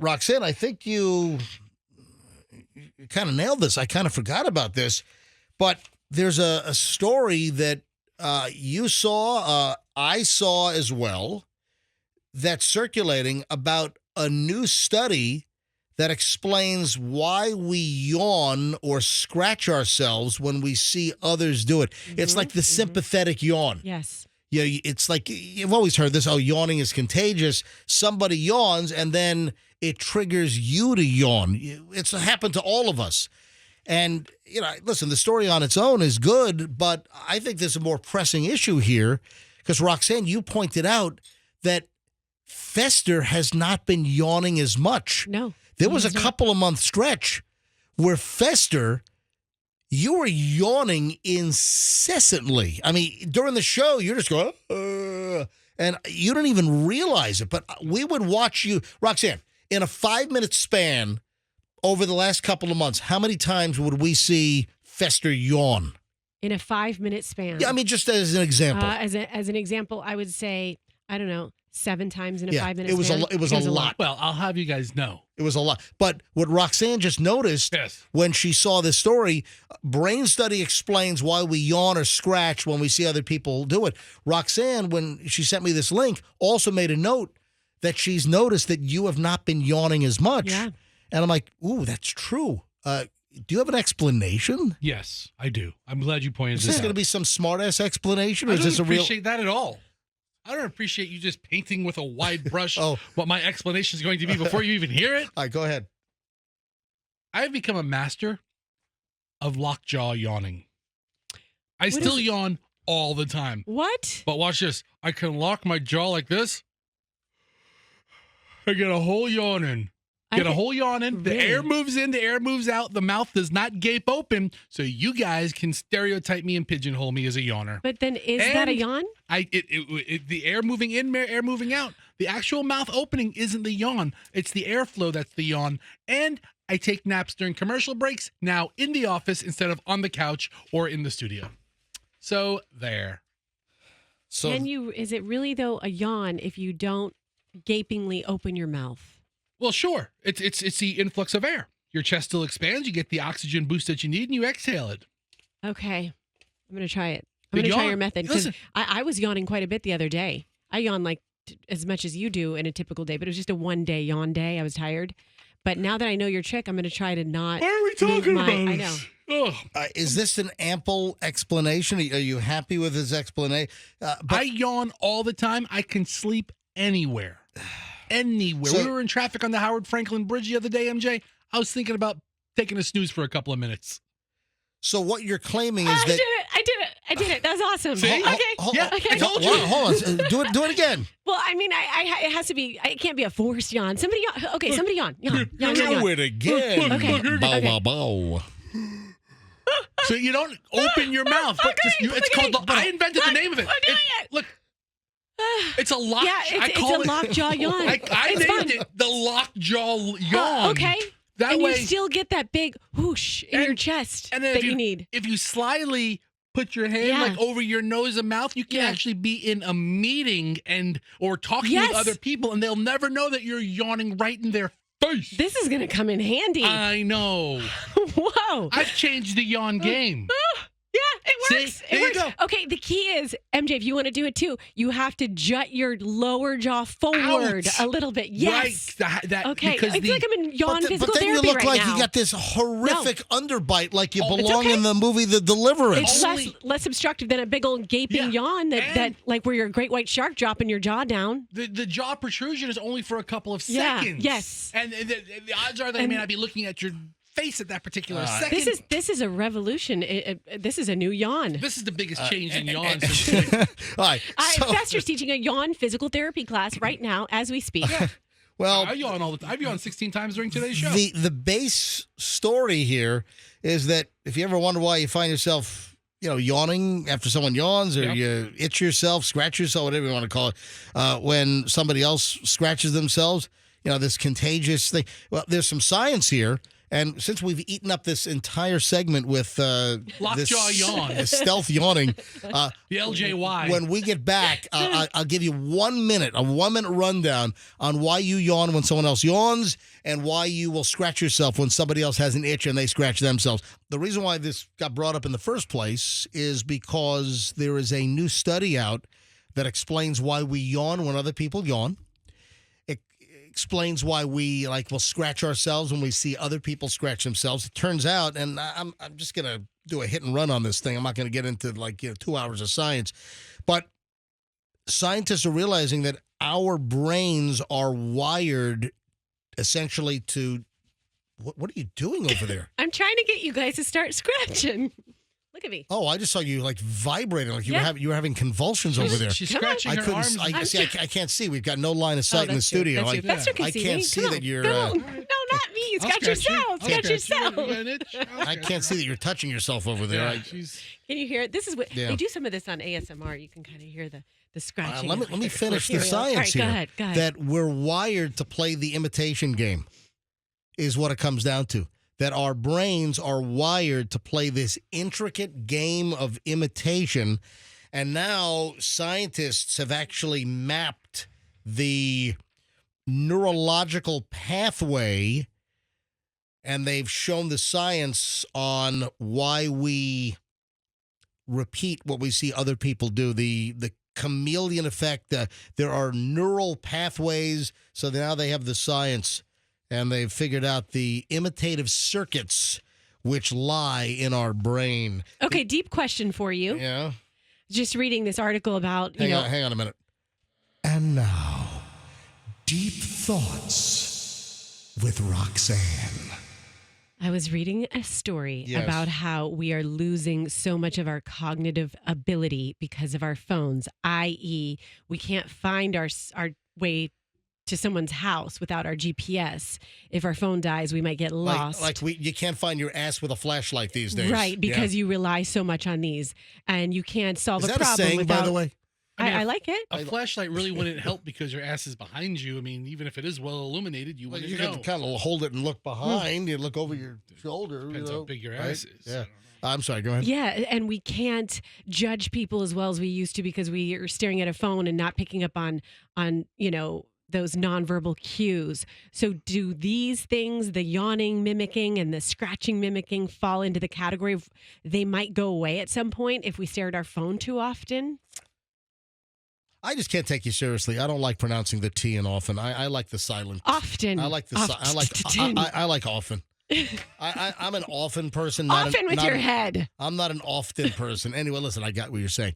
Roxanne, I think you kind of nailed this. I kind of forgot about this, but there's a story that you saw, I saw as well, that's circulating about a new study that explains why we yawn or scratch ourselves when we see others do it. Mm-hmm. It's like the sympathetic yawn. Yes. Yeah, it's like you've always heard this, yawning is contagious. Somebody yawns and then it triggers you to yawn. It's happened to all of us. And, listen, the story on its own is good, but I think there's a more pressing issue here because, Roxanne, you pointed out that Fester has not been yawning as much. No. There was a couple of month stretch where Fester, you were yawning incessantly. I mean, during the show, you're just going, and you don't even realize it. But we would watch you, Roxanne, in a 5-minute span over the last couple of months, how many times would we see Fester yawn? In a 5-minute span? Yeah, I mean, just as an example. As an example, I would say, I don't know, 7 times in a 5-minute span. It was a lot. Well, I'll have you guys know. It was a lot. But what Roxanne just noticed when she saw this story, Brain Study explains why we yawn or scratch when we see other people do it. Roxanne, when she sent me this link, also made a note that she's noticed that you have not been yawning as much. Yeah. And I'm like, ooh, that's true. Do you have an explanation? Yes, I do. I'm glad you pointed this out. Is this going to be some smart-ass explanation? Or I is this don't a real... appreciate that at all. I don't appreciate you just painting with a wide brush what my explanation is going to be before you even hear it. All right, go ahead. I have become a master of lockjaw yawning. I still yawn all the time. What? But watch this. I can lock my jaw like this. I get a whole yawn in. Get a whole yawn in. The air moves in, the air moves out. The mouth does not gape open, so you guys can stereotype me and pigeonhole me as a yawner. But then is that a yawn? The air moving in, air moving out. The actual mouth opening isn't the yawn. It's the airflow that's the yawn. And I take naps during commercial breaks, now in the office instead of on the couch or in the studio. So there. So is it really, though, a yawn if you don't gapingly open your mouth? Well, sure. It's the influx of air. Your chest still expands. You get the oxygen boost that you need, and you exhale it. Okay. I'm going to try it. I'm going to try your method. Because I was yawning quite a bit the other day. I yawn like as much as you do in a typical day, but it was just a one-day yawn day. I was tired. But now that I know your trick, I'm going to try to not... Why are we talking about I know. Is this an ample explanation? Are you happy with his explanation? I yawn all the time. I can sleep anywhere. Anywhere. So, we were in traffic on the Howard Franklin Bridge the other day, MJ. I was thinking about taking a snooze for a couple of minutes. So what you're claiming is that... I did it. That was awesome. See? Okay. I told you. Hold on. Do it again. Well, I mean, it has to be... It can't be a forced yawn. Somebody yawn. Okay, somebody yawn. Yawn. Do it again. Okay. Bow, bow, bow. So you don't open your mouth. But it's called... I invented the name of it. We're doing it. Look. It's a lock. Yeah, it's a lockjaw yawn. I named it the lockjaw yawn. Okay. That and way, you still get that big whoosh in your chest that you need. If you slyly put your hand like over your nose and mouth, you can actually be in a meeting or talking with other people, and they'll never know that you're yawning right in their face. This is going to come in handy. I know. Whoa. I've changed the yawn game. Yeah, it works. See? There you go. Okay, the key is, MJ, if you want to do it too, you have to jut your lower jaw forward a little bit. Yes. Right. Okay. Because it's like I'm in yawn physical but then therapy you look right like now. you got this horrific underbite like you it's belong okay. in the movie The Deliverance. It's less obstructive than a big old gaping yawn that like where you're a great white shark dropping your jaw down. The jaw protrusion is only for a couple of seconds. Yes. And the odds are that I may not be looking at your face at that particular second. This is a revolution. This is a new yawn. This is the biggest change in yawn. All right. Fester's teaching a yawn physical therapy class right now as we speak. Well, I yawn all the time. I've yawned 16 times during today's show. The base story here is that if you ever wonder why you find yourself, yawning after someone yawns, or you itch yourself, scratch yourself, whatever you want to call it, when somebody else scratches themselves, this contagious thing. Well, there's some science here. And since we've eaten up this entire segment with Lockjaw yawn, stealth yawning, the LJY. When we get back, I'll give you 1 minute, a 1 minute rundown on why you yawn when someone else yawns and why you will scratch yourself when somebody else has an itch and they scratch themselves. The reason why this got brought up in the first place is because there is a new study out that explains why we yawn when other people yawn. Explains why we will scratch ourselves when we see other people scratch themselves. It turns out, and I'm just gonna do a hit and run on this thing. I'm not gonna get into 2 hours of science, but scientists are realizing that our brains are wired essentially to. What are you doing over there? I'm trying to get you guys to start scratching. Look at me. Oh, I just saw you vibrating, like you were having convulsions over there. She's scratching her arms. I can't see. We've got no line of sight in the studio. I can't see that you're. No, not me. Scratch yourself. Scratch yourself. I can't see that you're touching yourself over there. Can you hear it? This is what they do. Some of this on ASMR. You can kind of hear the scratching. Let me finish the science here. Go ahead. That we're wired to play the imitation game, is what it comes down to. That our brains are wired to play this intricate game of imitation. And now scientists have actually mapped the neurological pathway, and they've shown the science on why we repeat what we see other people do. The chameleon effect, there are neural pathways. So now they have the science. And they've figured out the imitative circuits which lie in our brain. Okay, deep question for you. Yeah. Just reading this article about, Hang on a minute. And now, deep thoughts with Roxanne. I was reading a story about how we are losing so much of our cognitive ability because of our phones, i.e., we can't find our way to someone's house without our GPS. If our phone dies, we might get lost. You can't find your ass with a flashlight these days. Right, because you rely so much on these. And you can't solve a problem without... Is that a saying, without... by the way? I like it. A flashlight really wouldn't help because your ass is behind you. I mean, even if it is well illuminated, you wouldn't know. You can kind of hold it and look behind. You look over your shoulder. Depends how big your ass is. Yeah. I'm sorry, go ahead. Yeah, and we can't judge people as well as we used to because we are staring at a phone and not picking up on those nonverbal cues. So do these things, the yawning mimicking and the scratching mimicking, fall into the category of they might go away at some point if we stare at our phone too often? I just can't take you seriously. I don't like pronouncing the T in often. I like the silent. Often. I like the I like often. I'm an often person. Often with your head. I'm not an often person. Anyway, listen, I got what you're saying.